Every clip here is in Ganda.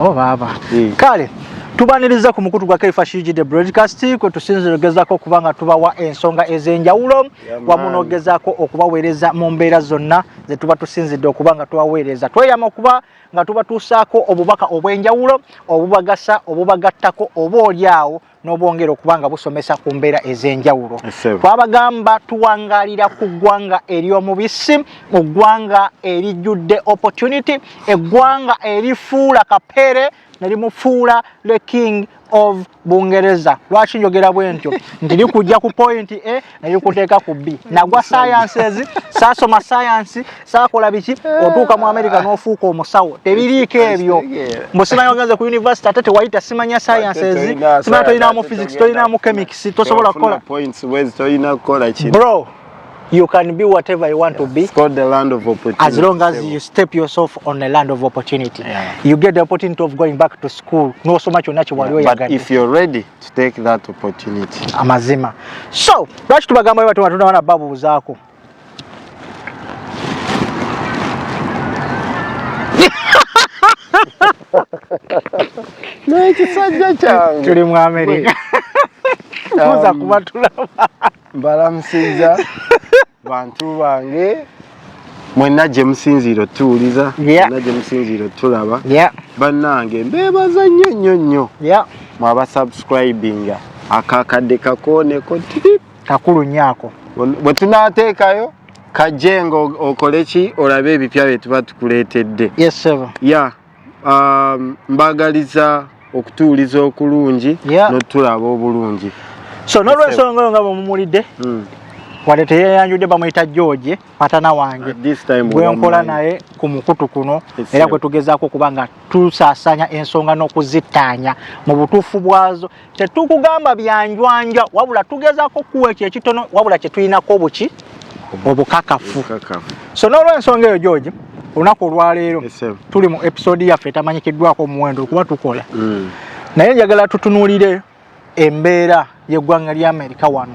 Oh baba. Kale tubaniriza ku mukutu gwa Kifashijide broadcast kwe tusinzirogezako kubanga tubawa ensonga ezenjawulo wamunogezako okubaweereza mu mbeera zonna ze tuba tusinzidde okubanga tubaweereza tweyama okuba nga tuba tusaako obubaka obwenjawulo obubagasa obubagattako oboolyawo n'obwongera okubanga busomesa ku mbeera ezenjawulo twabagamba tuwangalira ku ggwanga ery'omubisi mu ggwanga erijjudde opportunity eggwanga erifuula kapere nelimufuula the king of Bungereza. Lwaki njogera bwentyo ndiri kujja ku point A nali kuteeka ku B nagwa sciences sasoma science sakola biki otuuka mu America n'ofuuka omusawo tebiriiko ebyo mbusima yogenze ku university ate wayita simanya sciences simanya tolina mu physics tolina mu chemics tosobola kukola points wezi tolina kukola kino bro. You can be whatever you want to be. It's called the land of opportunity. As long as you step yourself on the land of opportunity. Yeah. You get the opportunity of going back to school. No so much on natural. But if you're ready to take that opportunity. Amazima. So, lwaki tubagamba watu wana babu zako. No, ekisajja kyange. Tuli mu America. Kuza kubatulaba. Mbalamusinza bantu bange mwenna gye musinziiro tuwuliza mwenna gye musinziiro tulaba bannange mbeebaza nnyo mwaba subscribinga akakadde kakooneko kakulu nnyako bwe tunaateekayo kajje nga okole ki olabe ebipya bye tuba tukuleetedde mbagaliza okutuuliza okulungi n'otulaba obulungi. So n'olwensonga nga bwemumulidde wadde teyeyanjudde bamuyita George patana wange gwe nkola naye ku mukutu kuno era gwe tugezaako okuba nga tusaasanya ensonga n'okuzittaanya mu butuufu bwazo tetukugamba byanjwanja wabula tugezaako kuwa ekyo ekitono wabula kye tulinako obuki obukakafu. So n'olwensonga eyo George olunaku olwaleero tuli mu episode yaffe etamanyikiddwako omuwendo kuba tukola naye njagala tutunuulire embeera yeggwanga lya America wano.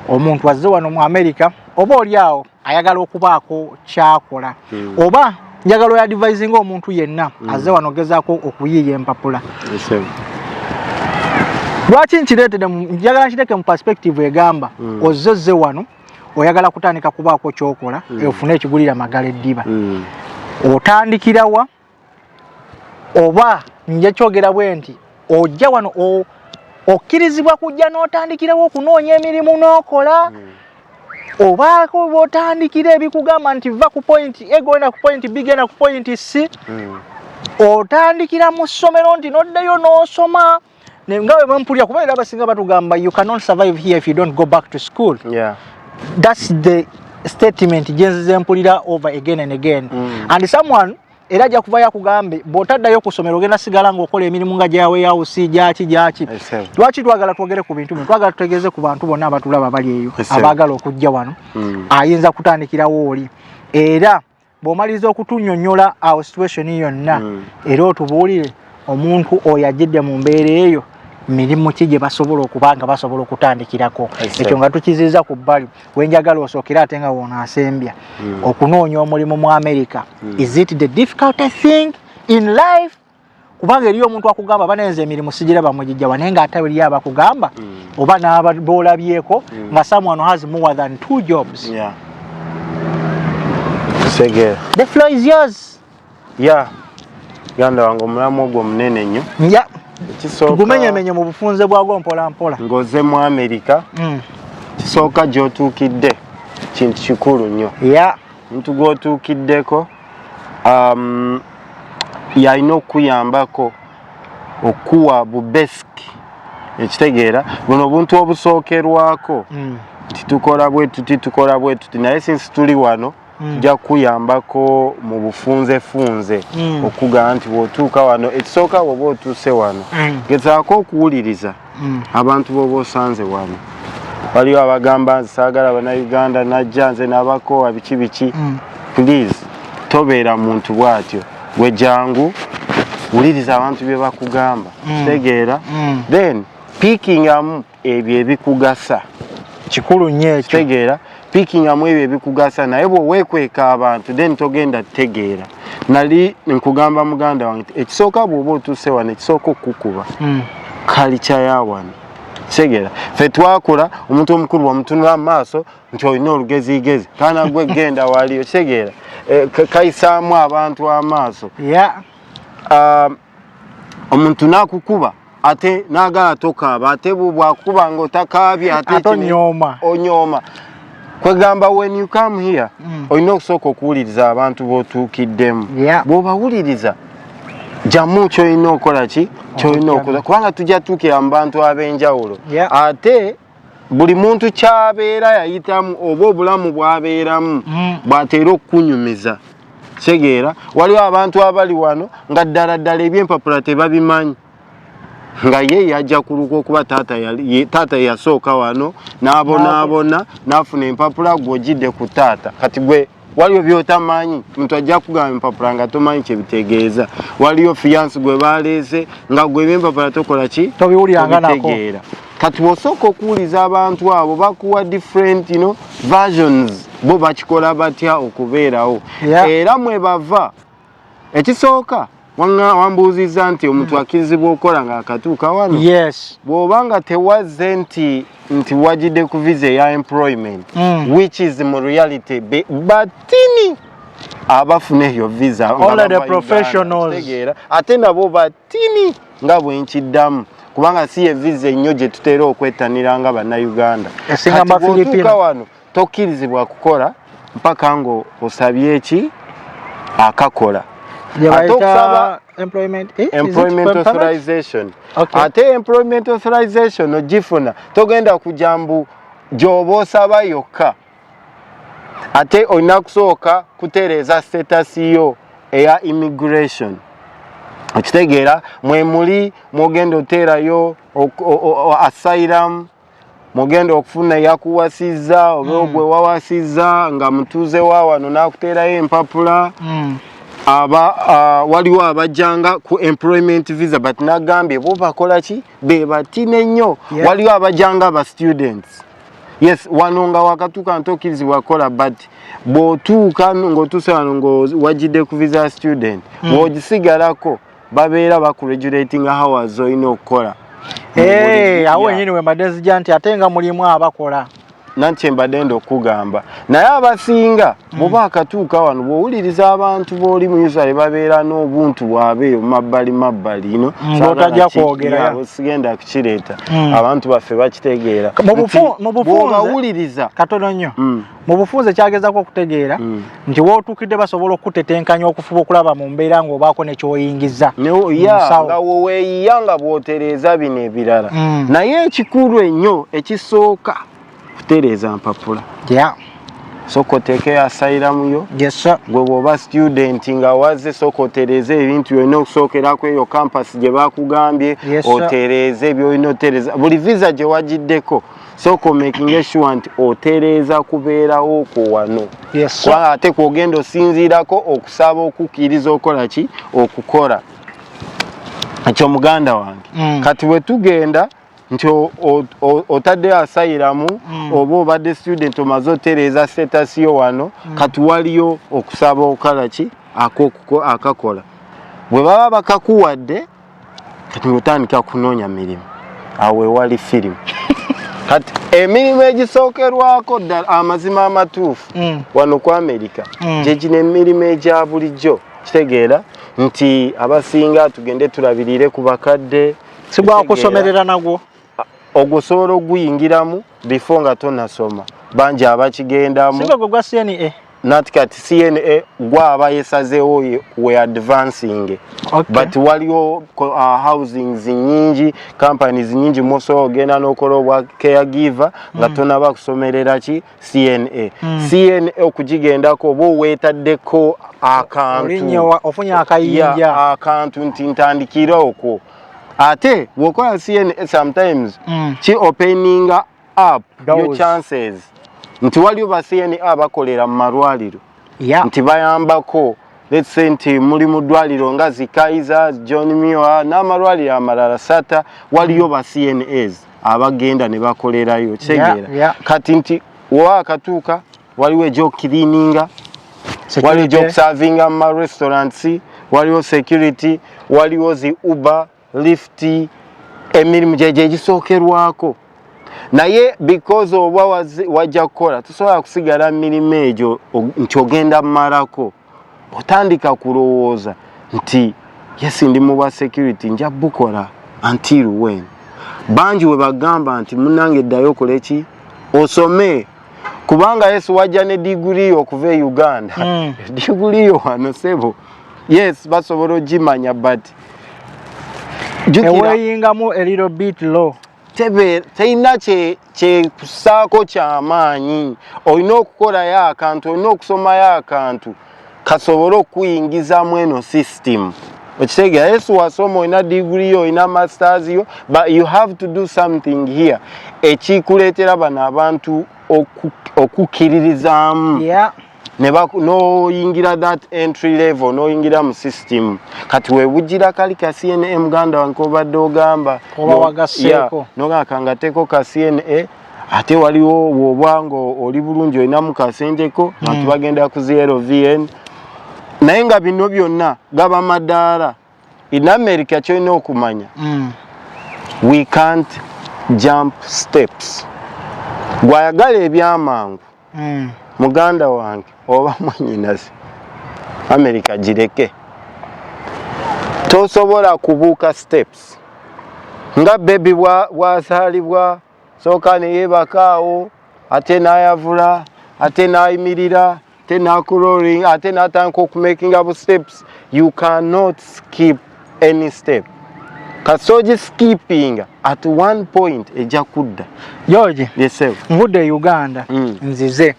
Omuntu azze wano mu America oba oliawo ayagala okubaako kyakola oba njagala oya advising omuntu yenna azze wano gezaako okuyiiya empapula. Lwaki nkireetedde njagala nkiteeke mu perspective egamba ozze wano oyagala kutandika kubaako kyokola ofune ekigulira magala eddiba otandikira wa oba nje kyogera bwe nti ojja wano okkirizibwa kujja n'otandikirawo okunoonya emirimu n'okola obaako bw'otandikira ebikugamba nti va ku point A genda ku point B genda ku point C otandikira mu ssomero nti n'oddayo n'osoma nga bwe mwempulira kuba era abasinga batugamba you cannot survive here if you don't go back to school. That's the statement gyenzize mpulira over again and again and someone era ajja kuva yakugambe bw'otaddayo ku ssomero ogenda sigala ng'okola emirimu nga gyaweyawusi gyaki. Lwaki twagala twogere ku bintu twagala tutegeeze ku bantu bonna abatulaba bali eyo abaagala okujja wano ayinza kutandikirawo oli era bw'omaliriza okutunnyonnyola awo situation yonna era otubuulire omuntu oyo ajjidde mu mbeera eyo mirimu ki gye basobola okuba nga basobola okutandikirako ekyo nga tukiziza ku bbali wenjagala osookera ate nga wonaasembya okunoonya omulimu mu America. Is it the difficult thing in life? Kubanga eriyo omuntu akugamba banenze emirimu sigira bamugijja naye nga ate eriyo abakugamba oba n'abolabyeko nga someone has more than 2 jobs. The floor is yours. Ganda wange omulamu ogwo munene nnyo tugumenyemenye mu bufunze bwagwo mpola mpola ngoze mu America kisooka gy'otuukidde kintu kikulu nnyo omuntu gw'otuukiddeko yalina okuyambako okuwa bubesiki ekitegeera buno obuntu obusookerwako titukola bwe tuti naye sinsi tuli wano tujja kuyambako mu bufunze okugamba nti bw'otuuka wano ekisooka bw'oba otuuse wano gezaako okuwuliriza abantu bw'oba osanze wano waliwo abagamba nti saagala bannayuganda najja nze nabakoowa biki please tobeera muntu bw'atyo gwe jangu wuliriza abantu bye bakugamba tegeera then pikingamu ebyo ebikugasa kikulu nnyo ekyo tegeera picking amwe ebikugasa naye bwe wekweka abantu then togenda tegeera nali nkugamba muganda wange ekisooka bw'oba otuuse wano ekisooka okukuba kalicha ya wano segera fe twakula omuntu omukulu wamutunula maaso nti olina olugezigezi kana gwe genda waliyo segera kaisaamu abantu amaaso omuntu nakukuba ate nagala tokaaba ate bw'akuba ng'otakaabye ate onyooma kwegamba when you come here olina okusooka okuwuliriza abantu b'otuukiddemu bw'obawuliriza jamu kyolina okola ki kyolina okola kubanga tujja tuukira mu bantu ab'enjawulo ate buli muntu kyabeera yayitamu oba obulamu bw'abeeramu bw'ateera okukunyumiza kitegeera waliwo abantu abali wano nga ddala eby'empapula tebabimanyi nga ye yajja kuluka okuba taata yasooka wano n'abonaabona n'afuna empapula gw'ogidde ku taata kati gwe waliwo by'otamanyi muntu ajja kugamba empapula nga tomanyi kye bitegeeza waliwo fiyansi gwe baleese nga gwe eby'empapula tokola ki tobitegeera kati bw'osooka okuwuliza abantu abo bakuwa different versions bo bakikola batya okubeerawo era mwe bava ekisooka wambuuziza nti omuntu akkirizibwa okukola ng'akatuuka wano bw'obanga tewazze nti wajidde ku visa ya employment which is mu reality batini abafuna eyo visa ate nabo batini nga bwenkiddamu kubanga si ye visa ennyo gye tuteera okwettanira nga bannayuganda bw'otuuka wano tokkirizibwa kukola mpaka ngo osabye eki akakola employment authorization ate employment authorization ogifuna togenda kujambu gyoba osaba yokka ate olina kusooka kutereeza status yo eya immigration okitegeera mwemuli mwogenda oteerayo asylum mugenda okufuna yakuwasizza oba ogwe wawasizza nga mutuuze wa wano n'akuteerayo empapula waliwo abajjanga ku employment visa but nagambye bo bakola ki be batine nnyo waliwo abajjanga aba students yes wano nga wakatuuka ntokkirizibwa kola but bw'otuuka ng'otuuse wano ng'owajjidde ku visa student bw'ogisigalako babeera bakuregulating hours olina okukola awo wenyini wembadde zijja nti ate nga mulimu abakola nanti mbadde ndokugamba naye abasinga bw'oba akatuuka wano bw'owuliriza abantu b'oli mu Israel babeera n'obuntu bwabeeyo mabbali ng'otajja kwogera sigenda kukireeta abantu baffe bakitegeera bw'obawuliriza katono nnyo mu bufunze kyagezako okutegeera nti wootuukidde basobola okutetenkanya okufuba okulaba mu mbeera ng'obaako ne kyoyingiza nga woweeyiya nga bw'otereeza bino ebirala naye ekikulu ennyo ekisooka kutereeza mpapula sooka oteekeyo asayiramu yo gwe bw'oba student nga wazze sooka otereeze ebintu byolina okusookerako eyo campus gye bakugambye otereeze byolina otereeza buli visa gye wagiddeko sooka making sure nti otereeza kubeerawo okwo wano kubanga ate kwogenda osinziirako okusaba okukkiriza okola ki okukola ekyo muganda wange kati bwe tugenda nti otadde asayiramu oba obadde student omaze otereeza status yo wano kati waliyo okusaba okola ki akakola bwe baba bakakuwadde kati otandika kunoonya mirimu awo ewali firimu kati emirimu egisookerwako ddala amazima amatuufu wano ku America gye gino emirimu egya bulijjo kitegeera nti abasinga tugende tulabirire ku bakadde sibwakusomerera nagwo ogusobola okuyingiramu before nga tonasoma bangi abakigendamu gwa CNA nati kati CNA gwaba yesazeewo we advancing but waliwo housings nyingi companies nyingi mosobola ogenda n'okola obwa caregiver nga tonaba kusomerera ki CNA CNA okugigendako oba oweetaddeko akantu nti ntandikira okwo ate wokola CNA sometimes ki opening up your chances nti waliwo ba CNA abakolera mu malwaliro nti bayambako let's say nti muli mu ddwaliro nga Zikaiza John Muir n'amalwaliro amalala sata waliyo ba CNAs abagenda ne bakolerayo kitegeera kati nti wa akatuuka waliwo ejo cleaninga waliwo ejo serving mu restaurants waliwo security waliwo zi Uber Lyft emirimu gye gisookerwako naye because oba wajja kukola tusobola kusigala mirimu egyo nti ogenda malako otandika kulowooza nti yes ndi mu bwa security nja bukola until when banji we bagamba nti munange ddayo koleki osome kubanga Yesu wajja ne degree okuva e Uganda degree yo wano sebo yes basobola ogimanya but eweyingamu a little bit low teina kye kusaako ky'amaanyi olina okukolayo akantu olina okusomayo akantu kasobole okuyingizamu eno system okitegeera Yesu wasoma olina degree yo olina masters yo but you have to do something here ekikuleetera bano abantu okukkiririzaamu noyingira that entry level noyingira mu system kati webugira kali ka CNN Muganda wange obadde ogamba oba wagaseeko nogakangateko ka CNN ate waliwo bwobwango oli bulungi olina mu kasenteko abantu bagenda ku LVN naye nga bino byonna gaba madaala in America kyolina okumanya we can't jump steps gwayagala ebyamangu muganda wange oba mwanyinazi America gireke tosobola kubuuka steps nga baby bwazaalibwa sooka ne yeebakaawo ate n'ayavula ate n'ayimirira ate n'akulori ate n'atandika okumaking up steps you cannot skip any step kasoji skipping at one point ejja kudda George yourself mvudde Uganda nzize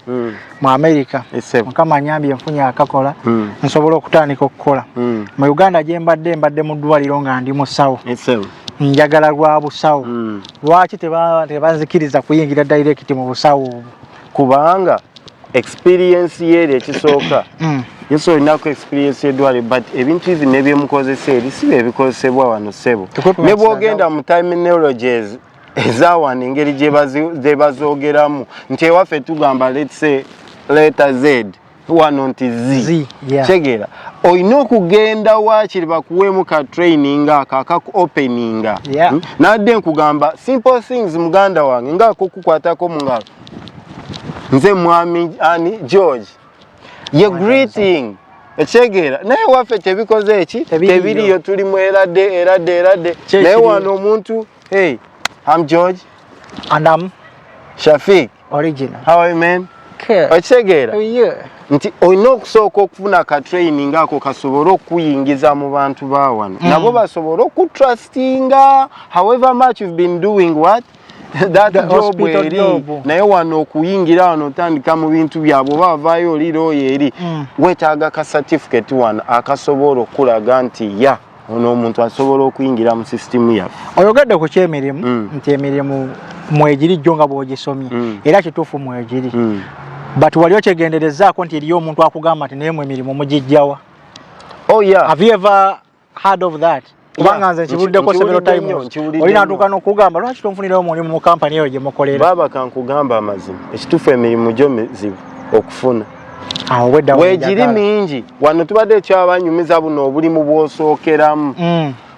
mu America mukama nyambye nfunye akakola nsobola okutandika okukola mu Uganda gye mbadde mu ddwaliro nga ndi musawo njagala lwa busawo lwaki tebanzikiriza kuyingira direct mu busawo kubanga experience yeri ekisooka yeso inako experience edwale but ebintu hivi nebyemukozesa eri sibe ebikozesebwa wano sebo ne bwogenda mu terminologies ezawano engeri gye bazoogeramu nti ewaffe tugamba let's say letter Z wano nti Z tegera olina okugenda waakiri bakuweemu ka training akaku opening nadde nkugamba simple things muganda wange ngaakokukwatako mu ngalo nze mwami ani George ye greeting ekegera naye waffe tebikoze eki tebiriyo tuli mu eradde naye wano omuntu hey I'm George and I'm Shafiq original how are you man ekegera nti olina okusooka okufuna ka training ako kasobole okuyingiza mu bantu bawano nabo basobole okutrustinga however much you've been doing what that job eri naye wano okuyingira wano otandika mu bintu byabwe bavaayo oliro eri wetaaga ka certificate wano akasobola okulaga nti ya ono omuntu asobola okuyingira mu system yaffe oyogedde ku kyemirimu nti emirimu mwegirijjo nga bw'ogisomye era kituufu mwegiri but wali okyegenderezaako nti eriyo omuntu akugamba nti naye mwe emirimu mugijjawa have you ever heard of that kubanga nze nkibuliddeko several times olina atuuka n'okugamba lwaki tonfunirayo omulimu mu kampani eyo gye mukolera baaba kankugamba amazima ekituufu emirimu gyo mizibu okufuna weegiri mingi wano tubadde ekyabanyumiza buno obulimu bw'osookeramu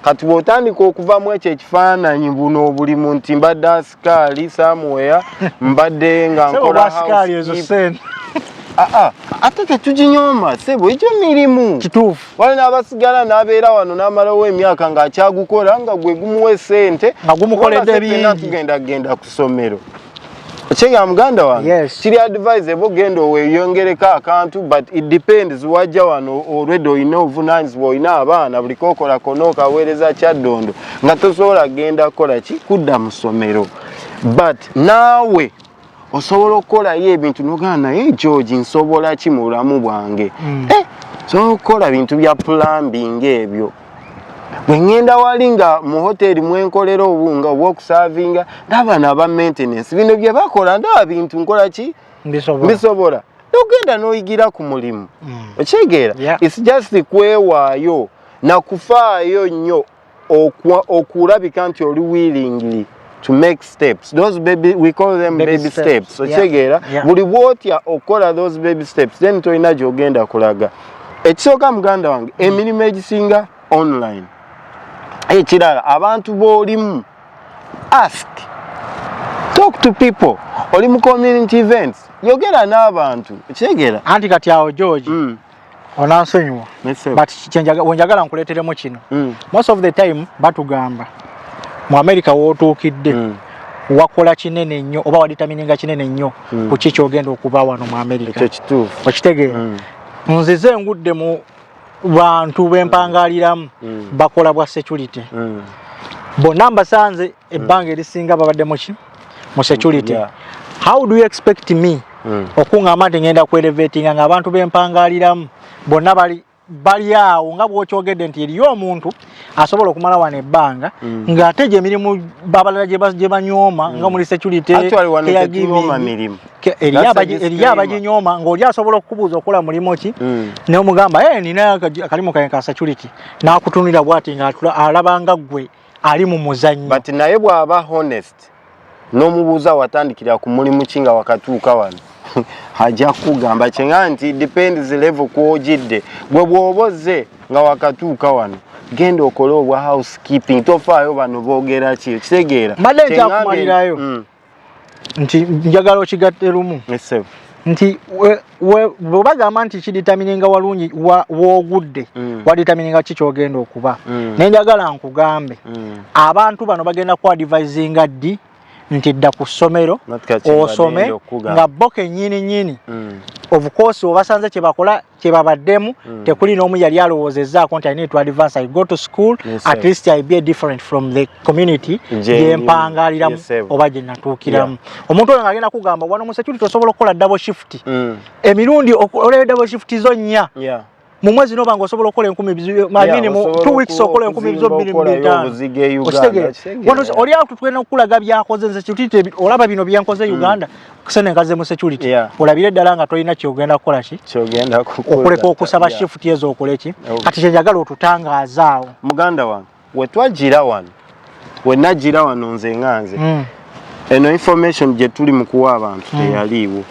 kati bw'otandika okuvamu ekyo ekifaananyi buno obulimu nti mbadde asikaali somewhere mbadde nga nkola housekeeping ate tetuginyooma sebo ekyo mirimu kituufu wali n'abasigala n'abeera wano n'amalawo emyaka ng'akyagukola nga gwe gumuwa essente nga gumukoledde bingi genda ku ssomero ekyenga muganda wange kiri advisable genda weeyongereko akantu but it depends wajja wano already olina obuvunaanyizibwa olina abaana buli kokola kona okaweereza kyaddondo nga tosobola genda kukola ki kudda mu ssomero but naawe osobola okukolayo ebintu nogamba naye George nsobola ki mu bulamu bwange sobola okukola bintu bya plumbing ebyo bwe ngenda wali nga mu hoteri mwenkolera obunga obw'okusavinga n'abaana aba maintenance bino bye bakola ndaba bintu nkola ki bisobola nogenda n'oyigira ku mulimu ekyegeera it's just kwewaayo na kufaayo nnyo okulabika nti oli willingly to make steps. Those baby, we call them baby steps. So chegera, buli bwotya okola those baby steps, then toina gyogenda kulaga. Ekisooka muganda wange, emirimu egisinga online. Ekirala, abantu b'olimu, ask. Talk to people. Oli mu community events. Yogera n'abantu. Kitegeera. Anti kati awo George. Onansonyiwa. But wenjagala nkuleeteremu kino. Most of the time batugamba mu America wootuukidde wakola kinene nnyo oba waditamininga kinene nnyo ku kiki ogenda okuba wano mu America. Ekyo kituufu. Okitegeera. Nzize ngudde mu bantu b'empangaliramu bakola bwa security. Bonna mbasanze ebbanga erisinga babadde mu security. How do you expect me okungamba nti ngenda ku elevatinga ng'abantu b'empangaliramu bonna bali awo nga bw'okyogedde nti eriyo omuntu asobola okumala wano ebbanga ng'ate gye emirimu babalala gye banyooma nga muri security eriyo abaginyooma ng'oli asobola okukubuuza okola mulimu ki n'omugamba nina akalimu kange ka security n'akutunulira bw'ati ng'alabanga ggwe ali mu muzannyo. But naye bw'aba honest n'omubuuza watandikira ku mulimu ki nga wakatuuka wano ajja kugamba kyenga nti depends level kw'ogidde gwe bw'obozze nga wakatuuka wano genda okole obwa housekeeping tofaayo bano boogera ki kitegeera mbadde nkyakumalirayo nti njagala okigatte lumu nti bwebagamba nti kiditamininga walungi woogudde waditamininga ki kyogenda okuba naye njagala nkugambe abantu bano bagenda ku advisinga ddi nti dda ku ssomero osome nga bo kennyini of course obasanze kyebakola kyebabaddemu tekuli n'omu yali alowoozezaako nti I need to advance, I go to school, at least I be different from the community gyempangaliramu oba gye natuukiramu. Omuntu oyo ng'agenda kugamba wano mu security osobola okukola double shift emirundi olebe double shift zo nnya mu mwezi noba ng'osobola okukola 2 weeks okola 2,250 oli awo tugenda okulaga byakoze nze security olaba bino byankoze Uganda kusenenkaze mu security olabire ddala nga tolina kyogenda kukola ki okuleka okusaba shift ezo okole ki kati kyenjagala otutangaaza awo muganda wange wetwagira wano wenagira wano nze nganze eno information gye tuli mu kuwa abantu teyaliiwo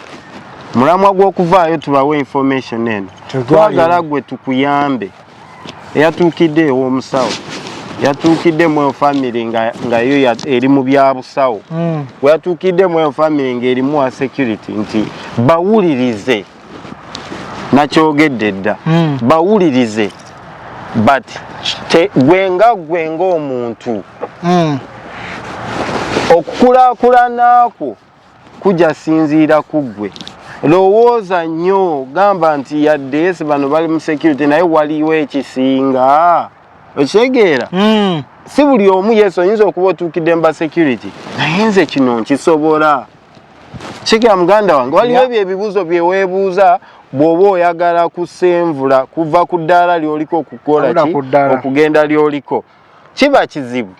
mulamwa gw'okuvaayo tubawe information eno twagala gwe tukuyambe eyatuukidde ew'omusawo yatuukidde mu family nga yo eri mu byabusawo weyatuukidde mu family ng'erimu wa security nti bawulirize nakyogedde dda bawulirize but gwenga omuntu okukulaakulanaako kujja sinziira ku ggwe lowooza nnyo gamba nti yadde bano bali mu security naye waliwo ekisinga okitegeera si buli omu yesu oyinza okuba otuukidde mba security naye nze kino nkisobola kigera muganda wange waliwo ebyo ebibuuzo byeweebuuza bw'oba oyagala kusenvula kuva ku ddaala ly'oliko okukola ki okugenda ly'oliko kiba kizibu.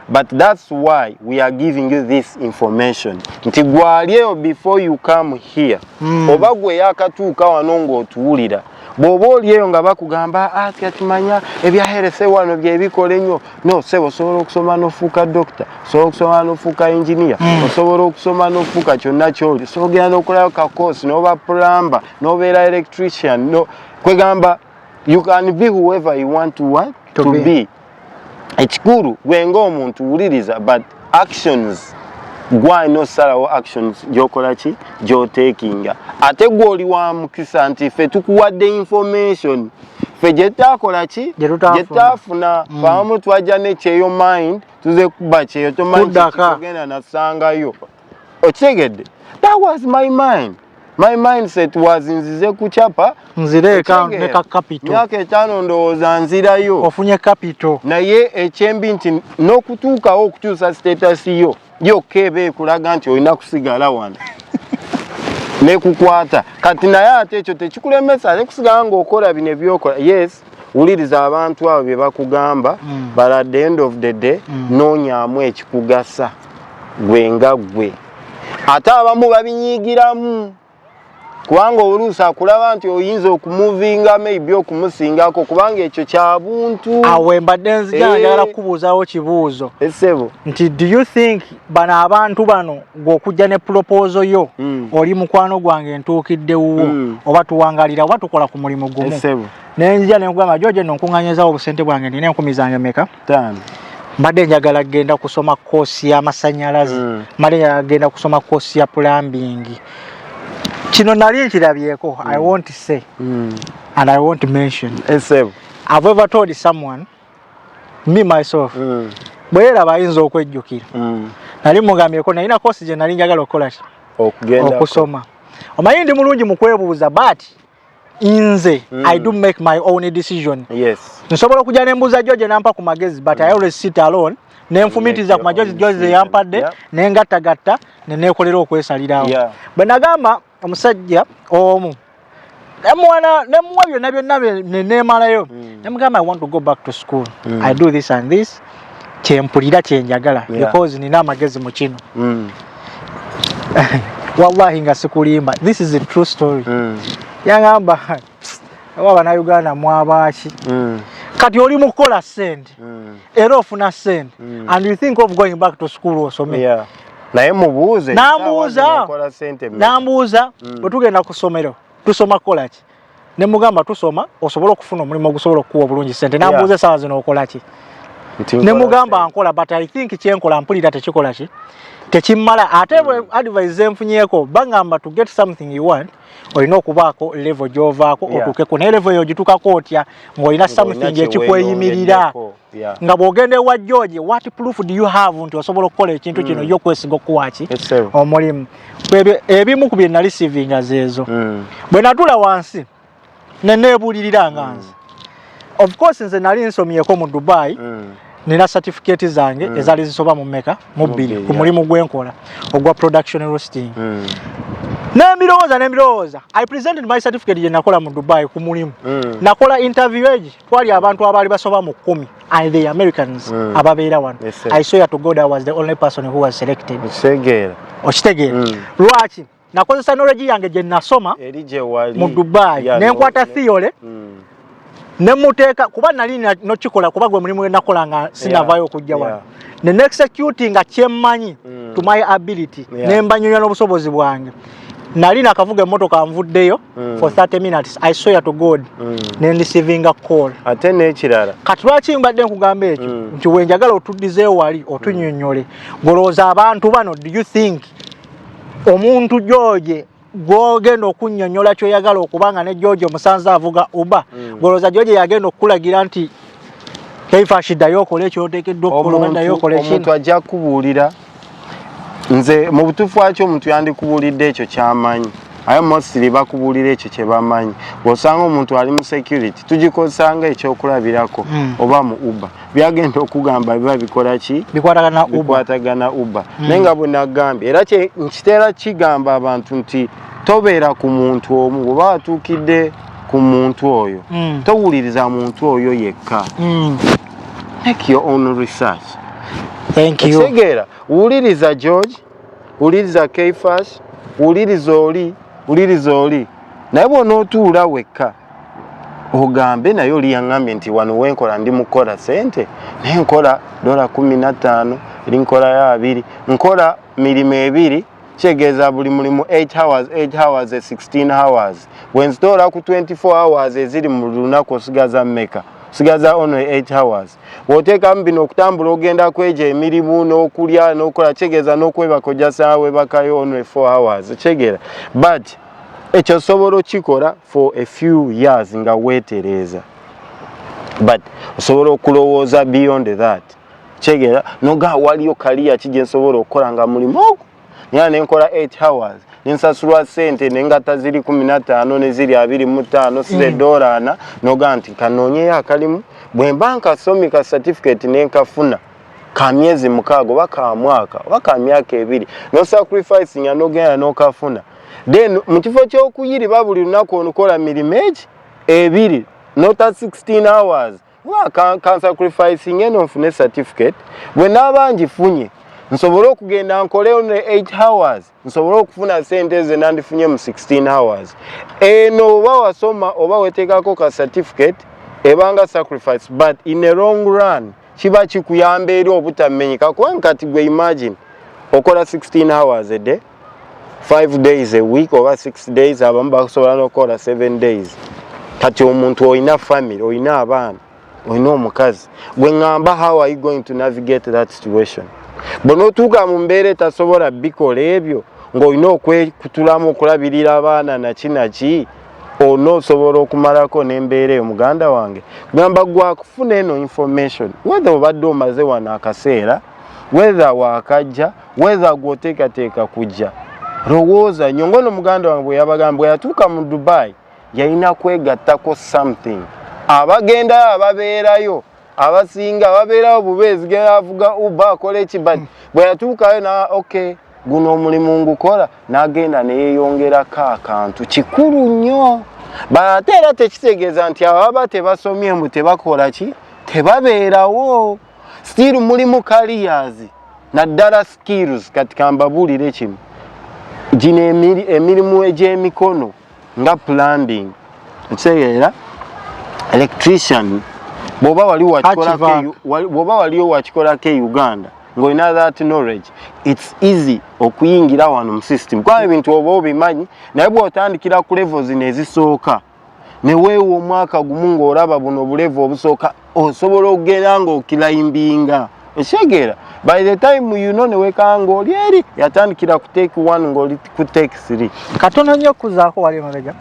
But that's why we are giving you this information. Nti gwalyeyo before you come here. Oba gwe yakatuuka wano ng'otuwulira. Bw'oba olyeyo nga bakugamba tumanya ebyaherese wano byebikola ennyo. No, sebo osobola okusoma n'ofuuka doctor, osobola okusoma n'ofuuka engineer, osobola okusoma n'ofuuka kyonna ky'oli. So ogenda n'okolayo ka course n'oba plumber, n'obeera electrician. No, kwegamba you can be whoever you want to be. Ekikulu gwenga omuntu wuliriza but actions gwino salawo actions gyokola ki gyotakinga ate gwoli wa mukisa nti ffe tukuwadde information ffe gyetakola ki gyetafuna famu twajja nekyeyo mind tuze kuba kyeyo tomanyi kigenda nasangayo okitegedde. That was my mind. My mindset was nzize kuchapa nzire account ne ka capital myaka 5 ndowooza nzirayo ofunye capital naye ekyembi nti n'okutuukawo okukyusa status yo kebe ekulaga nti olina kusigala wano nekukwata kati naye ate ekyo tekikulemesa ate kusigala ng'okola bino ebyokola. Yes, wuliriza abantu abo bye bakugamba but at the end of the day noonyaamu ekikugasa gwe nga gwe ate abamu babinyiigiramu kubanga oluusi akulaba nti oyinza okumuvinga maybe okumusingako kubanga ekyo kya buntu. Awe mbadde nzija njagala kukubuuzaawo kibuuzo nti do you think bano abantu bano ng'okujja ne proposal yo oli mukwano gwange ntuukidde wuwo oba tuwangalira oba tukola ku mulimu gumu nenjija nenkugamba George nno nkuŋŋaanyizaawo obusente bwange ndina enkumi zange meka? 5. Mbadde njagala genda kusoma koosi y'amasannyalaze mbadde njagala genda kusoma koosi ya plumbing. Kino nali nkirabyeko. I won't say and I won't mention. I've ever told someone, me myself, bwe yeraba ayinza okwejjukira nali mugambyeko nalina koosi gye nali njagala okukola okusoma. Omanyi ndi mulungi mu kwebuuza but nze I do make my own decision. Nsobola okujja ne mbuuza George nampa ku magezi but I always sit alone nenfumitiza ku magezi George yampadde nengattagatta neneekolera okwesalirawo. Bwe nagamba omusajja omu nemuwa byonna byonna neneemalayo nemugamba I want to go back to school. I do this and this kyempulira kyenjagala because nina amagezi mu kino. Wallahi nga sikulimba, this is a true story. Yangamba waba Uganda mwabaaki kati oli mukola sente era ofuna sente and you think of going back to school osome. Naye mubuuze nambuuza bwe tugenda ku ssomero tusoma kukola ki? Ne mugamba tusoma osobola okufuna omulimu ogusobola okukuwa obulungi sente. Nambuuza essaawa zino okola ki? Ne mugamba nkola but I think kyenkola mpulira tekikola ki? Tekimmala. Ate advice enfunyeeko bangamba to get something you want olina okubaako level gy'ovaako otuukeko naye level eyo gituukako otya ng'olina something ekikweyimirira nga bw'ogenda ewa George what proof do you have nti osobola okukola ekintu kino yo kwesiga okuwa ki omulimu. Ebimu ku bye nali sivinga zeezo bwe natula wansi neneebuulirira nga nze of course nze nali nsomyeko mu Dubai nina certificate zange ezali zisoba mu meka mu 2 ku mulimu gwenkola ogwa production roasting. Nembirowooza I presented my certificate gye nakola mu Dubai ku mulimu. Nakola interview egi twali abantu abaali basoba mu 10 and the Americans ababeera wano. I swear to God I was the only person who was selected. Okitegeera lwaki nakozesa knowledge yange gye nasoma mu Dubai nenkwata theory nemuteeka kuba nali nokikola kuba gwe mulimu nakola nga sinavaayo okujja wano ne executing nga kyemmanyi to my ability nembanyunya n'obusobozi bwange. Nali nakavuga emmotoka nvuddeyo for 30 minutes I swear to God receiving a call. Ate n'ekirala kati lwaki mbadde nkugamba ekyo nti wenjagala otuddizeewo wali otunnyonnyole golooza abantu bano do you think omuntu George gwogenda okunnyonnyola kyoyagala okubanga ne George omusanze avuga Uber golooza George yagenda okulagira nti kaifa shiddayo okole ekyoteekeddwa okukola ddayo okole kino. Omuntu ajja kubuulira nze mu butuufu wakyo omuntu yandikubuulidde ekyo kyamanyi aye mostly bakubuulira ekyo kye bamanyi. Bw'osanga omuntu ali mu security tugikozesanga ekyokulabirako oba mu Uber byagenda okugamba biba bikola ki bikwatagana Uber naye nga bwe nagambye era nkiteera kigamba abantu nti tobeera ku muntu omu bw'oba watuukidde ku muntu oyo towuliriza muntu oyo yekka. Make your own research. Thank you. Segera uliriza George uliriza Keifash uliriza oli naye bw'onootuula wekka ogambe naye oli yaŋŋambye nti wano wenkola ndi mukola sente naye nkola $15 eri nkola ya 2 nkola mirimu 2 kyegeeza buli mulimu 8 hours 16 hours bwenzitoola ku 24 hours eziri mu lunaku osigaza mmeka? Sigaza only 8 hours. Woteekamu bino okutambula ogenda kweja emirimu n'okulya n'okola kyegeeza n'okwebaka ojja webakayo only 4 hours kyegeera but ekyo osobola okikola for a few years nga weetereeza but osobola okulowooza beyond that kyegeera noga waliyo kaliya kigye nsobola okukola nga mulimu ogwo naye nenkola 8 hours ninsasulwa sente nengatta ziri 15 ne ziri 25 size $4 noga nti kanoonyeyo akalimu bwe mba nkasomye ka certificate nenkafuna ka myezi 6 oba ka mwaka oba ka myaka 2 no sacrifice nga nogenda n'okafuna then mu kifo ky'okuyiriba buli lunaku onukola mirimu egi 2 not 16 hours wa can sacrificing eno nfune certificate bwe n'abangi funye nsobola okugenda nkoleyo ne 8 hours nsobola okufuna sente ze nandifunye mu 16 hours eno oba wasoma oba weteekako ka certificate ebanga sacrifice but in a long run kiba kikuyamba eri obutamenyeka kuba kati gwe imagine okola 16 hours a day 5 days a week oba 6 days abamu bakusobola n'okukola 7 days kati omuntu olina family olina abaana olina omukazi gwe ngamba how are you going to navigate that situation bw'onootuuka mu mbeera etasobola bikola ebyo ng'olina okwekutulamu okulabirira abaana nakinaki onoosobola okumalako n'embeera eyo muganda wange gamba gwakufuna eno information whether obadde omaze wano akaseera whether wakajja whether gwoteekateeka kujja lowooza nnyo ngono muganda wange bwe yabagamba bwe yatuuka mu Dubai yalina kwegattako something abagendayo ababeerayo abasinga ababeerayo bubeezi genda avuga uba akola ekibadi bwe yatuukayo na okay guno omulimu ngukola n'agenda neyeeyongerako akantu kikulu nnyo ate era tekitegeeza nti ababa tebasomye mbu tebakola ki tebabeerawo still mulimu careers naddala skills kati kambabuulire kimu gino emirimu egy'emikono nga plumbing ekitegeera electrician bw'oba waliwo wakikolako e Uganda ng'olina that knowledge it's easy okuyingira wano mu system kwa ebintu oba obimanyi naye bw'otandikira ku levels ezisooka ne weewa omwaka gumu ng'olaba buno bulevu obusooka osobola okugenda ng'okirayimbinga ekitegeera by the time you know ne weekanga oli eri yatandikira ku take 1 ng'oli ku take 3 katono nnyo okuzaako wali emabega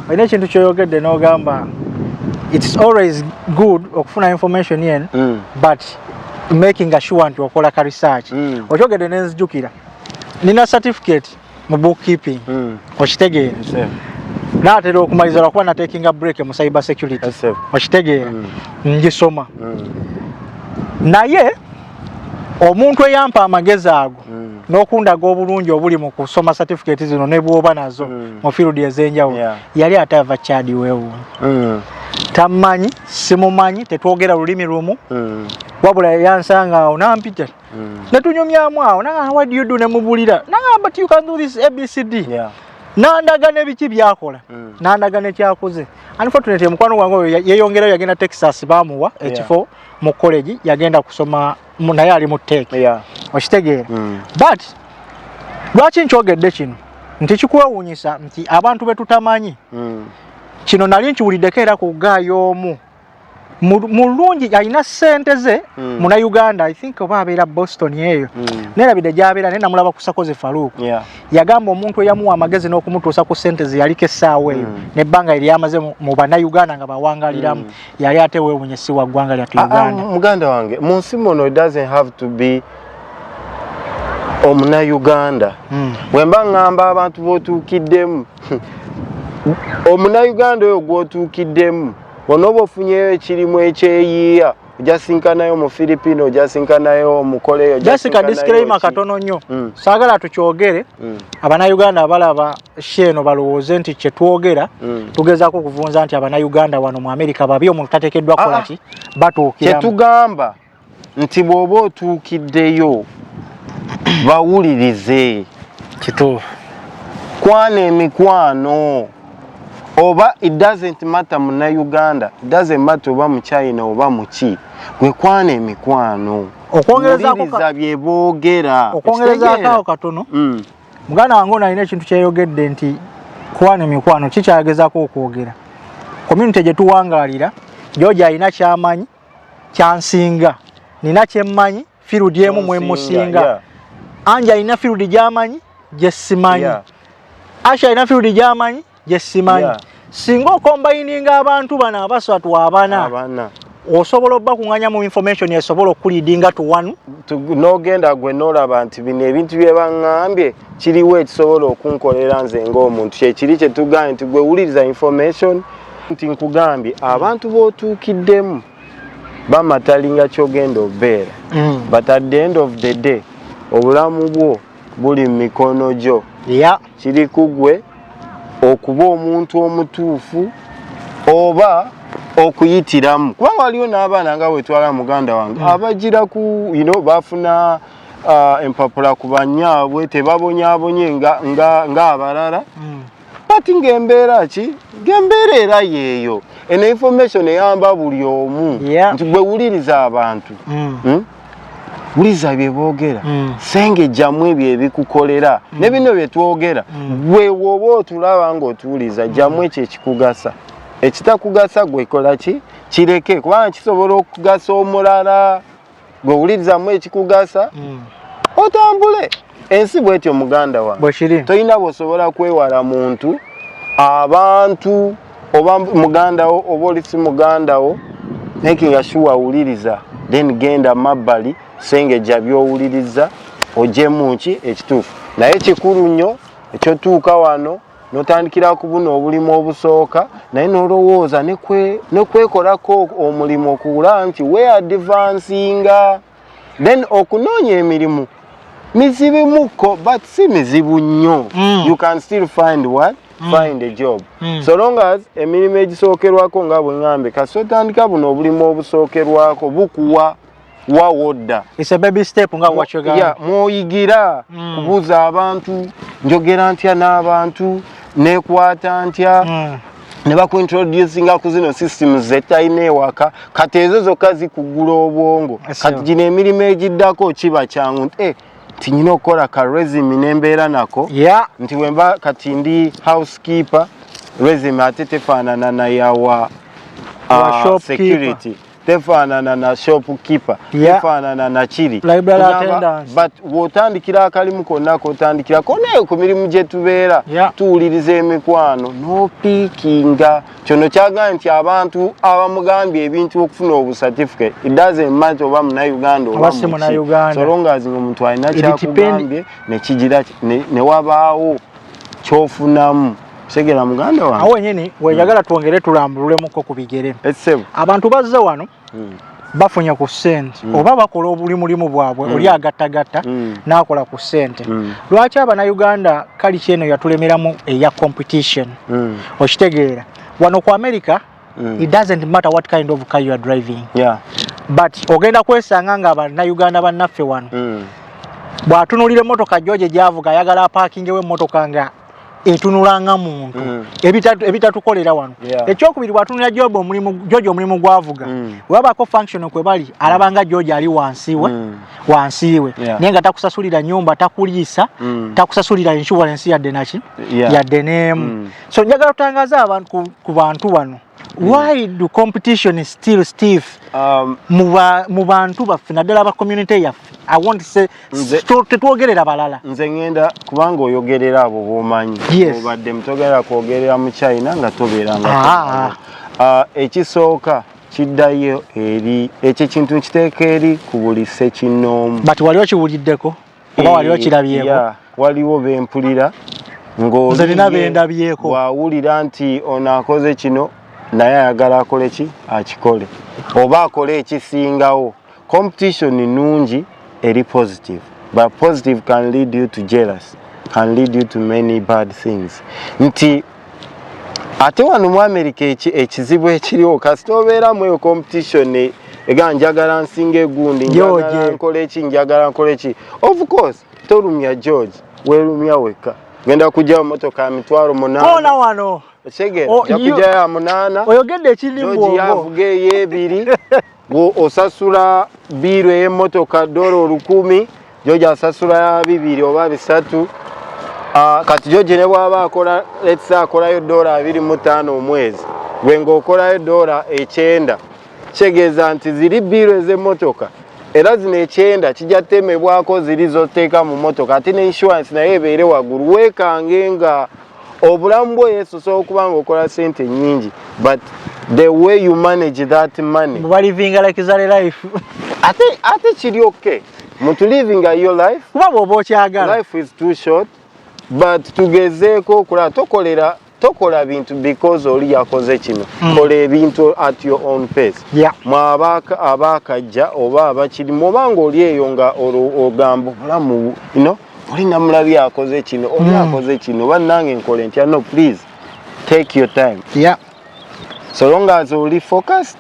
olina ekintu kyoyogedde n'ogamba it's always good okufuna information yen but making sure nti okola ka research okyogedde nenzijukira nina certificate mu bookkeeping okitegeera naatera okumaliza lwakuba natekinga break mu cyber security okitegeera ngisoma naye omuntu eyampa amagezi ago n'okundaga obulungi obuli mu kusoma certificate zino ne bwoba nazo mu field ez'enjawulo yali atava kyadi weewu tamanyi simumanyi tetwogera lulimi lumu wabula yansanga awo nampita netunyumyamu awo nanga what do you do nemubulira nanga but you can do this ABCD nandaga nebiki byakola nandaga nekyakoze unfortunately mukwano gwange yeyongerayo yagenda Texas bamuwa ekifo mu college yagenda kusoma naye ali mu tech okitegeera but lwaki nkyogedde kino nti kikwewuunyisa nti abantu betutamanyi kino nali nkiwuliddeko era ku gaayo omu mulungi alina ssente ze muna Uganda I think oba abeera Boston eyo nerabidde gy'abeera naye namulaba ku Sakoze Farouk yagamba omuntu eyamuwa amagezi n'okumutuusa ku ssente ze yaliko essaawa eyo nebbanga eryamaze mu bannayuganda nga bawangaliramu yali ate weewuunyisi wa ggwanga lyattu Uganda muganda wange mu nsi muno it doesn't have to be omunayuganda bwe mba ngamba abantu b'otuukiddemu omunayuganda oyo gw'otuukiddemu onoba ofunyeyo ekirimu ekyeyiiya ojasinkanayo mu Filipino ojasinkanayo mu Korea Jessica disclaimer katono nnyo saagala tukyogere abanayuganda abalaba sheno balowooze nti kyetwogera tugezaako okuvunza nti abanayuganda wano mu Amerika babi omuntu tateekeddwa kola ki batuukiramu kyetugamba nti bw'oba otuukiddeyo bawulirize kituufu kwana emikwano oba it doesn't matter muna Uganda it doesn't matter oba mu China oba mu ki gwe kwana emikwano okwongerezaako byeboogera okwongerezaako katono muganda wange ono alina ekintu kyeyogedde nti kwana emikwano kikyagezaako okwogera community gye tuwangaalira George alina kyamanyi kyansinga nina kyemmanyi field emu mwemusinga Anja alina field gy'amanyi gye simanyi Asha alina field gy'amanyi jesimanyi singa okombayininga abantu bana abasatu abana osobola obbakuŋŋanya mu information esobola okuliidinga to one n'ogenda gwe n'olaba nti bino ebintu bye baŋŋambye kiriwo ekisobola okunkolera nze ng'omuntu kyekiri kye tugambye nti gwe wuliriza information nti nkugambye abantu b'otuukiddemu bamatalinga kyogenda obeera but at the end of the day obulamu bwo buli mu mikono gyo kiri ku gwe okuba omuntu omutuufu oba okuyitiramu kubanga waliwo n'abaana nga bwe twala muganda wange abagira ku bafuna empapula ku banyaabwe tebabonyaabonye nga abalala kati ng'embeera ki ng'embeera era yeeyo eno information eyamba buli omu nti gwe wuliriza abantu wuliriza bye boogera sengejjamu ebyo ebikukolera ne bino bye twogera gwe woba otulaba ng'otuwuliza jjamu ekyo ekikugasa ekitakugasa gwe kola ki kireke kubanga kisobola okugasa omulala gwe wulirizamu ekikugasa otambule ensi bwetyo muganda wange tolina bw'osobola kwewala muntu abantu oba mugandawo oba oli si mugandawo making sure awuliriza then genda mabbali sengejja by'owuliriza ogyemu ki ekituufu naye kikulu nnyo ekyotuuka wano n'otandikira ku buno obulimu obusooka naye n'olowooza ne kwekolako omulimu okuwula nti we advancinga then okunoonya emirimu mizibimuko but si mizibu nnyo you can still find what find a job so long as emirimu egisookerwako nga bwe ŋŋambe kasi otandika buno obulimu obusookerwako bukuwa wawodda it's a baby step nga wachoga mwoyigira kubuuza abantu njogera ntya n'abantu nekwata ntya ne bakuintroducinga ku zino systems zetalina ewaka kati ezo zokka zikugula obwongo kati gino emirimu egiddako kiba kyangu tinyina okukola ka resume nembeera nako nti wemba kati ndi housekeeper resume ate tefaanana na yawa security tefaanana na shopkeeper tefaanana na kiri but wotandikira akalimu konna kotandikira konayo ku mirimu gye tubeera tuwuliriza emikwano n'opiikinga kyono kyagambye nti abantu abamugambye ebintu okufuna obucertificate it doesn't matter oba munauganda oba so long as omuntu alina kyakugambye nekigira ne wabaawo kyofunamu segera muganda wange awo nyini weyagala twongere tulambululemuko ku bigere abantu bazze wano bafunya ku ssente oba bakola obulimulimu bwabwe oli agattagatta n'akola ku ssente lwaki abannayuganda kali kyeno yatulemeramu eya competition okitegeera wano ku America it doesn't matter what kind of car you are driving but ogenda kwesanga nga abannayuganda bannaffe wano bw'atunulira emmotoka George gy'avuga ayagala apaakingewo emmotoka nga etunulanga muntu ebitatukolera wano ekyokubiri bwatunulira George omulimu gwavuga webako function kwe bali alabanga George ali wansiwe naye nga takusasulira nyumba takuliisa takusasulira insurance yadde naki yadde neemu so njagala tutangaza abantu ku bantu wano why do competition is still stiff mu bantu baffe naddala ba community yaffe I want to say tetwogerera balala nze ngenda kubanga oyogerera abo b'omanyi obadde mutogera kwogerera mu China nga tobeeranga ekisooka kiddayo eri ekyo kintu nkiteeka eri ku buli ssekinnoomu but wali okiwuliddeko oba wali okirabyeko waliwo bempulira ng'olindabyeko wawulira nti ono akoze kino naye ayagala akole ki akikole oba akole ekisingawo competition nungi eri positive but positive can lead you to jealous can lead you to many bad things nti ate wano mu America ekizibu ekiriwo kasita obeeramu eyo competition ega njagala nsinga egundi njagala nkole eki njagala nkole eki of course tolumya George weerumya wekka genda kujja motoka ya mitwalo 8 ona wano segera yakujja ya 8 oyogedde ekirimbo yavuga ey'ebiri osasula biro y'emmotoka $10,000 George asasula ya 2 oba 3 kati George ne bwaba akola let's say akolayo $25 omwezi gwe ng'okolayo $9 kitegeeza nti ziri biro ez'emmotoka era zino 9 kijja temebwako ziri zoteeka mu mmotoka ate ne insurance naye ebeere waggulu weekange nga obulamu bwe yesosola okuba ng'okola ssente nnyingi but the way you manage that money living like is life ate kiri okay muntu living your life kuba bw'oba okyagala life is too short but tugezeeko okulaba tokola bintu because oli yakoze kino kola ebintu at your own pace abaakajja oba abakirimu oba ng'oli eyo nga ogamba obulamu oli namulabye akoze kino oli akoze kino oba nange nkole ntya no please take your time so long as oli focused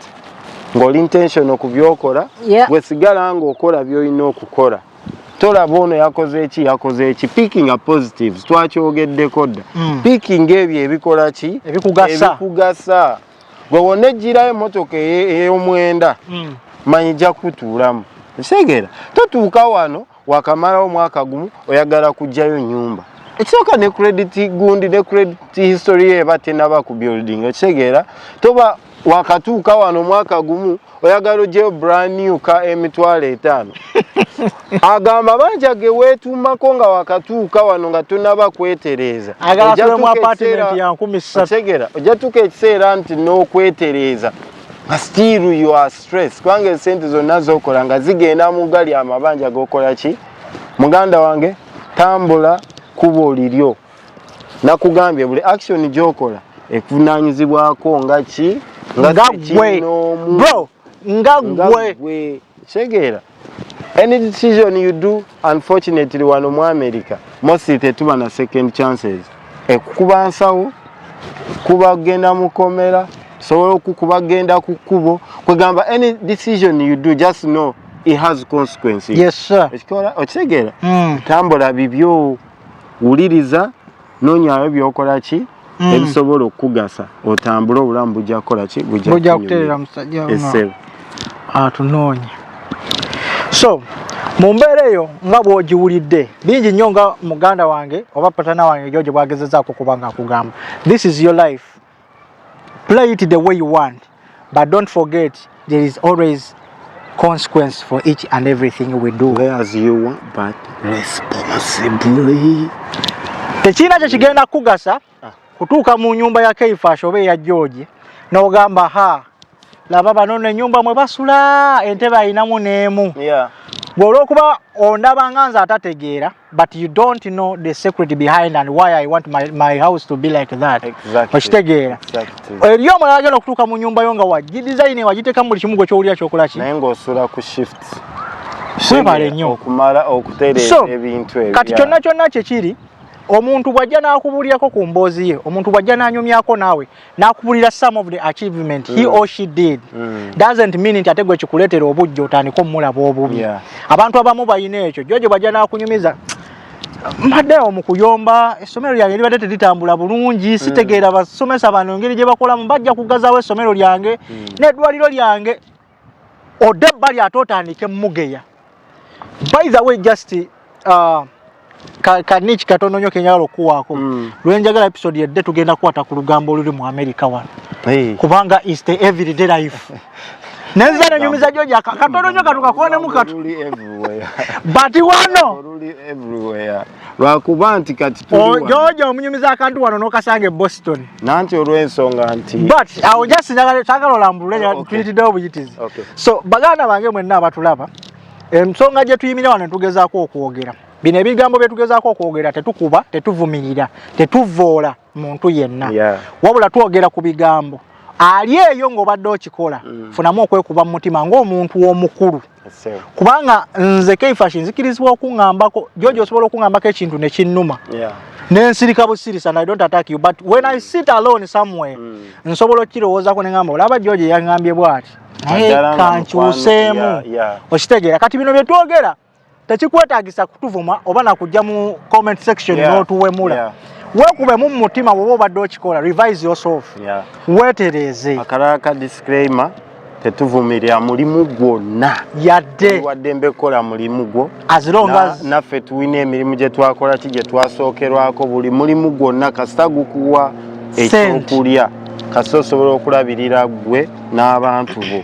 ng'oli intentional ku byokola gwe sigala ng'okola by'olina okukola tolaba ono yakoze eki picking a positives twakyogeddeko dda picking ebyo ebikola ki ebikugasa gwe wonna ejjirayo emmotoka ey'omwenda manyi jja kutuulamu ekitegeera totuuka wano wakamalawo omwaka gumu oyagala kujjayo nnyumba ekisooka ne credit gundi ne credit history eba tenaba ku building ekitegeera toba wakatuuka wano omwaka gumu oyagala ojjeyo brand new ka M5 agamba banja ge weetuumako nga wakatuuka wano nga tonaba kwetereeza ojja tuuka ekiseera nti n'okwetereeza still you are stress kubanga esente zonna z'okola nga zigenda mu gali amabanja g'okola ki muganda wange tambula kubo liryo nakugambye buli action gy'okola ekuvunaanyizibwako nga ki nga gwe Segera. Any decision you do, unfortunately, wano mu America, mostly tetuba na second chances. Kuba nsawo, kuba genda mukomera, so kuba genda kukubo. Kwegamba any decision you do, just know it has consequences. Yes, sir. Okitegeera? Tambula bibyo, wuliriza, nonyaayo byokola ki? Ebisobola okugasa. Otambula obulamu bujja kukola ki? Bujja kutereera musajja ono. Atunoonya. So, mu mbeera eyo nga bw'ogiwulidde bingi nnyo nga muganda wange oba patana wange George bwagezezzaako kuba nga akugamba. This is your life. Play it the way you want. But don't forget, there is always consequence for each and everything we do. As you want, but responsibly. Tekina kye kigenda kugasa kutuuka mu nyumba ya Keifash oba eya George n'ogamba ha laba bano n'ennyumba mwe basula entebe ayinamu n'emu. Bw'olwokuba ondaba nga nze atategeera, but you don't know the secret behind and why I want my house to be like that. Okitegeera. Eriyo omulala agenda okutuuka mu nyumba yo nga wagidesign wagiteekamu buli kimu gwe ky'owulira ky'okola ki. Naye ng'osula ku shift. Kwebale nnyo. Okumala okutereeza ebintu ebyo. Kati kyonna kye kiri omuntu bwajja n'akubuulirako ku mboozi ye, omuntu bwajja n'anyumyako naawe n'akubuulira some of the achievement he or she did, doesn't mean nti ate gwe kikuleetera obujja otandika omulaba obubi. Abantu abamu balina ekyo. George bwajja n'akunyumiza mbaddewo mu kuyomba essomero lyange libadde teritambula bulungi, sitegeera basomesa bano engeri gye bakolamu, bajja kugazaawo essomero lyange n'eddwaliro lyange, odde ebbali ate otandike mugeya. By the way, just kaniki katono nnyo kenyagala okuwaako lwenjagala episode yedde tugenda kukwata ku lugambo oluli mu America wano kubanga is the everyday life nenza nenyumiza George katono nnyo katukakonemu katu but wano lwakuba nti kati George omunyumiza akantu wano n'okasanga e Boston nanti olw'ensonga nti but awo just sagala olambulule tuyitiddewo buyitizi. So baganda bange mwenna abatulaba ensonga gye tuyimira wano tugezaako okwogera bino ebigambo bye tugezaako okwogera tetukuba, tetuvumirira, tetuvoola muntu yenna. Wabula twogera ku bigambo ali eyo ng'obadde okikola funamu okwekuba mu mutima ng'omuntu omukulu. Kubanga nze Keifash nzikirizibwa okuŋŋambako George osobola okuŋŋambako ekintu ne kinnuma n'ensirika busirisa and I don't attack you, but when I sit alone somewhere nsobola okukirowoozaako ne ŋŋamba olaba George yaŋŋambye bw'ati kankyuseemu. Okitegeera kati bino bye twogera tekikwetaagisa kutuvuma oba nakujja mu comment section n'otuwemula. Weekube mu mutima bw'oba obadde okikola, revise yourself. Weetereeze. Akalala ka disclaimer, tetuvumirira mulimu gwonna yadde wadde mbekola mulimu gwo as long as naffe tuwina emirimu gye twakola ki gye twasookerwako buli mulimu gwonna kasita gukuwa ekyokulya kasita osobola okulabirira gwe n'abantu bo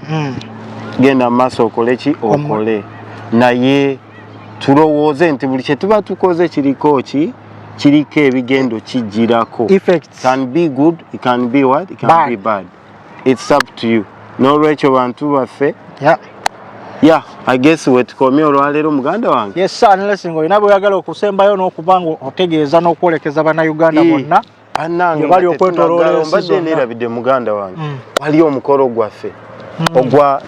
genda mu maaso okole ki okole naye tulowooze nti buli kye tuba tukoze kiriko ebigendo kijjirako. Can be good, it can be what? It can be bad. It's up to you. N'olwekyo bantu baffe. I guess wetukomye olwaleero muganda wange. Yes sir, unless ng'olina bw'oyagala okusembayo n'okuba ng'otegeeza n'okwolekeza bannayuganda bonna bali okwetoloola ensi mbadde neerabidde muganda wange wali omukolo gwaffe ogwa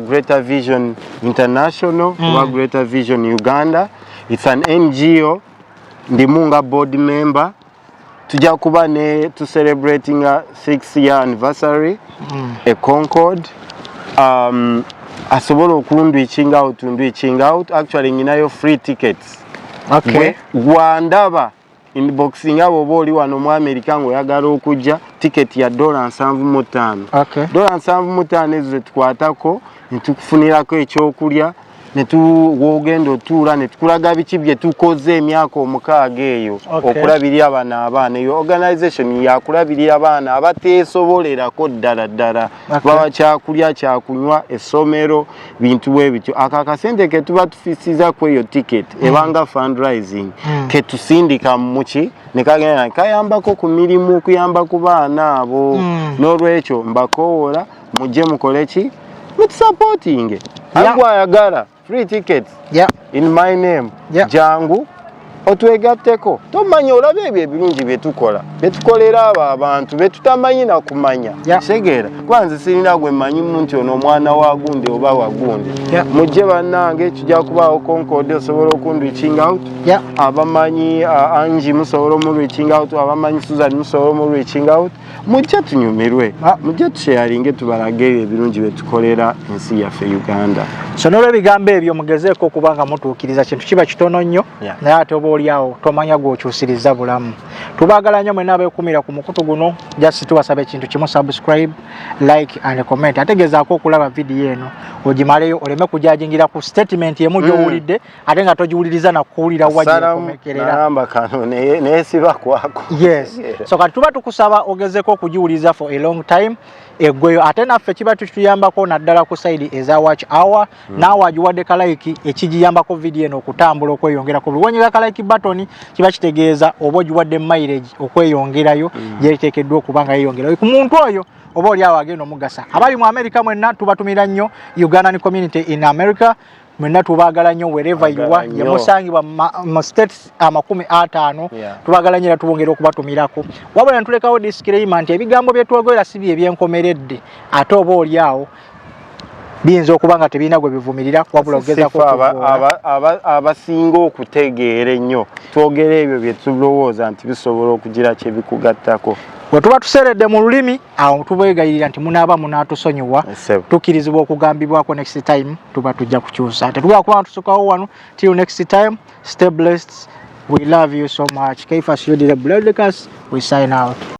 Greater Vision International oba Greater Vision Uganda. It's an NGO. Ndimu nga board member. Tujja kuba ne to celebrating a 6th year anniversary a Concord. asobola okundwichinga out actually nginayo free tickets. Okay. Gwandaba inboxing abo boli wano mu America ngo yagala okujja ticket ya $75. Okay. $75 ezo tukwatako nitukufunirako ekyokulya wogenda otuula netukulaga biki bye tukoze emyaka omukaaga eyo okulabirira abaana eyo organization yakulabirira abaana abateesobolerako ddala baba kyakulya kyakunywa essomero bintu bwe bityo akakasente ke tuba tufisiza ku eyo ticket ebanga fundraising ke tusindika muki nekagenda kayambako ku mirimu kuyamba ku baana abo n'olwekyo mbakoola mujje mukoleki supporting agwayagala free tickets in my name jangu otwegatteko tomanya olabe ebyo ebirungi byetukola betukolera abo abantu betutamanyi na kumanya segera kwanza sirina gwe manyi muntu ono omwana wa gundi oba wa gundi mujje bannange kijja kubaawo Concord osobola okundwichinga out abamanyi Angie musobola omundwichinga out abamanyi Susan musobola omundwichinga out mujje tunyumirwe mujje tusharinge tubalage ebirungi betukolera ensi yaffe Uganda. So nolwe bigambo ebyo mugezeeko okubanga mutuukiriza kintu kiba kitono nnyo naye ate oba oliawo tomanya gw'okyusiriza bulamu. Tubaagala nnyo mwenna abeekumira ku mukutu guno just tubasaba ekintu kimu subscribe like and comment ate gezaako okulaba vidiyo eno ogimaleyo oleme kujajingira ku statement emu gy'owulidde ate nga togiwuliriza nakuwulira wagyekomekerera naye siba kwako. Yes. So kati tuba tukusaba ogezeeko okugiwuliriza for a long time egweyo ate naffe kiba tutuyambako naddala ku side eza watch hour naawe agiwadde kalike ekigiyambako vidiyo eno okutambula okweyongerako buli wenyiga kalike button kiba kitegeeza oba ogiwadde mileage okweyongerayo gyeriteekeddwa okuba nga yeeyongerayo ku muntu oyo oba oliawo agenda omugasa. Abali mu America mwenna tubatumira nnyo Ugandan community in America mwenna tubaagala nnyo wherever you are ye musangibwa mu states 50 tubaagala nnyo era tubongera okubatumirako wabula ntulekawo disclaimer nti ebigambo byetwogera si bye byenkomeredde ate oba oliawo biyinza okuba nga tebirina gwe bivumirira wabula ogezako abasinga okutegeera ennyo twogera ebyo bye tulowooza nti bisobola okugira kye bikugattako. Bwe tuba tuseredde mu lulimi awo tubeegayirira nti munaaba munaatusonyiwa tukkirizibwa okugambibwako next time tuba tujja kukyusa tetugala kuba tusukawo wano till next time stay blessed we love you so much Kaifa Studio Broadcast we sign out.